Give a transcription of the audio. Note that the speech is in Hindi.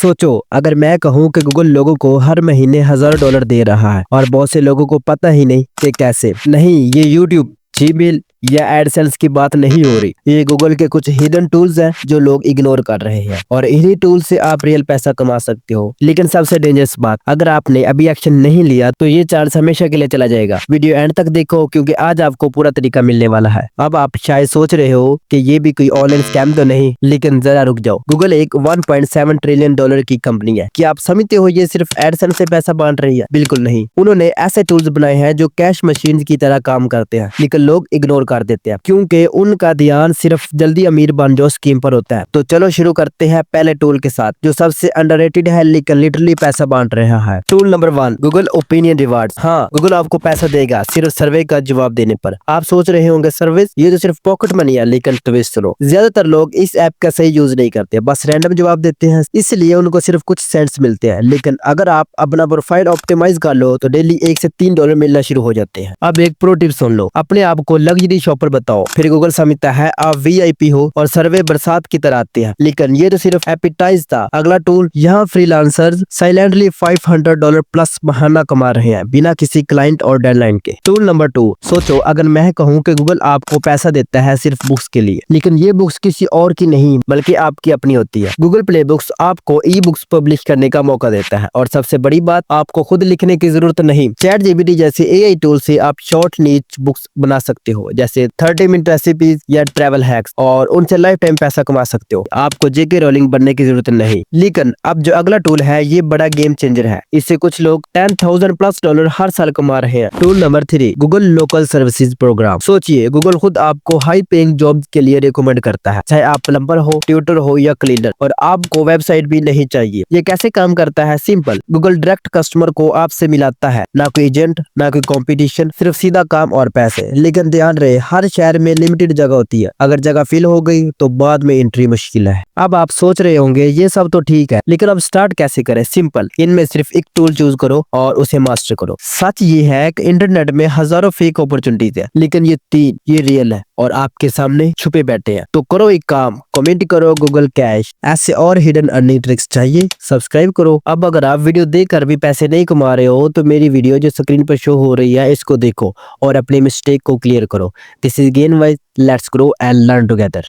सोचो अगर मैं कहूँ कि गूगल लोगों को हर महीने $1000 दे रहा है और बहुत से लोगों को पता ही नहीं कि कैसे। नहीं, ये यूट्यूब, जीमेल या एडसेंस की बात नहीं हो रही। ये गूगल के कुछ हिडन टूल्स हैं जो लोग इग्नोर कर रहे हैं और इन्हीं टूल से आप रियल पैसा कमा सकते हो। लेकिन सबसे डेंजरस बात, अगर आपने अभी एक्शन नहीं लिया तो ये चांस हमेशा के लिए चला जाएगा। वीडियो एंड तक देखो क्योंकि आज आपको पूरा तरीका मिलने वाला है। अब आप शायद सोच रहे हो कि ये भी कोई ऑनलाइन स्कैम तो नहीं, लेकिन जरा रुक जाओ। गूगल एक $1.7 ट्रिलियन की कंपनी है। क्या आप समझते हो ये सिर्फ एडसेंस से पैसा बांट रही है? बिल्कुल नहीं। उन्होंने ऐसे टूल्स बनाए हैं जो कैश मशीन की तरह काम करते हैं, लेकिन लोग इग्नोर कर देते हैं क्योंकि उनका ध्यान सिर्फ जल्दी अमीर बन जाओ स्कीम पर होता है। तो चलो शुरू करते हैं पहले टूल के साथ जो सबसे अंडररेटेड है लेकिन लिटरली पैसा बांट रहा है। Tool number 1, Google opinion rewards. हाँ, गूगल आपको पैसा देगा सिर्फ सर्वे का जवाब देने पर। आप सोच रहे होंगे सर्विस, ये तो सिर्फ पॉकेट मनी है, लेकिन ट्विस्ट सुनो, ज्यादातर लोग इस ऐप का सही यूज नहीं करते, बस रैंडम जवाब देते हैं, इसलिए उनको सिर्फ कुछ सेंट्स मिलते हैं। लेकिन अगर आप अपना प्रोफाइल ऑप्टिमाइज कर लो तो डेली $1 से $3 मिलना शुरू हो जाते हैं। अब एक प्रो टिप सुन लो, अपने आप को लग्जरी शॉपर बताओ, फिर गूगल समझता है आप वीआईपी हो और सर्वे बरसात की तरह आते हैं। लेकिन ये तो सिर्फ एपिटाइज था। अगला टूल, यहाँ फ्रीलांसर्स साइलेंटली $500 प्लस महीना कमा रहे हैं बिना किसी क्लाइंट और डेडलाइन के। टूल नंबर 2, सोचो अगर मैं कहूँ कि गूगल आपको पैसा देता है सिर्फ बुक्स के लिए, लेकिन ये बुक्स किसी और की नहीं बल्कि आपकी अपनी होती है। गूगल प्ले बुक्स आपको ई बुक्स पब्लिश करने का मौका देता है और सबसे बड़ी बात, आपको खुद लिखने की जरूरत नहीं। चैट जीपीटी जैसे एआई टूल से आप शॉर्ट नीच बुक्स बना सकते हो जैसे 30 मिनट रेसिपीज या ट्रैवल हैक्स और उनसे लाइफ टाइम पैसा कमा सकते हो। आपको जेके रोलिंग बनने की जरूरत नहीं। लेकिन अब जो अगला टूल है ये बड़ा गेम चेंजर है। इससे कुछ लोग $10,000+ हर साल कमा रहे हैं। Tool number 3, Google local services program. सोचिए गूगल खुद आपको हाई पेइंग जॉब के लिए रिकमेंड करता है, चाहे आप प्लम्बर हो, ट्यूटर हो या क्लीनर, और आपको वेबसाइट भी नहीं चाहिए। ये कैसे काम करता है? सिंपल, गूगल डायरेक्ट कस्टमर को आपसे मिलाता है, ना कोई एजेंट ना कोई कंपटीशन, सिर्फ सीधा काम और पैसे। लेकिन ध्यान रहे, हर शहर में लिमिटेड जगह होती है, अगर जगह फिल हो गई तो बाद में एंट्री मुश्किल है। अब आप सोच रहे होंगे ये सब तो ठीक है, लेकिन अब स्टार्ट कैसे करें? सिंपल, इनमें सिर्फ एक टूल चूज करो और उसे मास्टर करो। सच ये है कि इंटरनेट में हजारों फेक अपॉर्चुनिटीज है, लेकिन ये 3 ये रियल है और आपके सामने छुपे बैठे हैं। तो करो एक काम, कमेंट करो गूगल कैश। ऐसे और हिडन अर्निंग ट्रिक्स चाहिए? सब्सक्राइब करो। अब अगर आप वीडियो देखकर भी पैसे नहीं कमा रहे हो तो मेरी वीडियो जो स्क्रीन पर शो हो रही है इसको देखो और अपने मिस्टेक को क्लियर करो। This is gain wise, let's grow and learn together.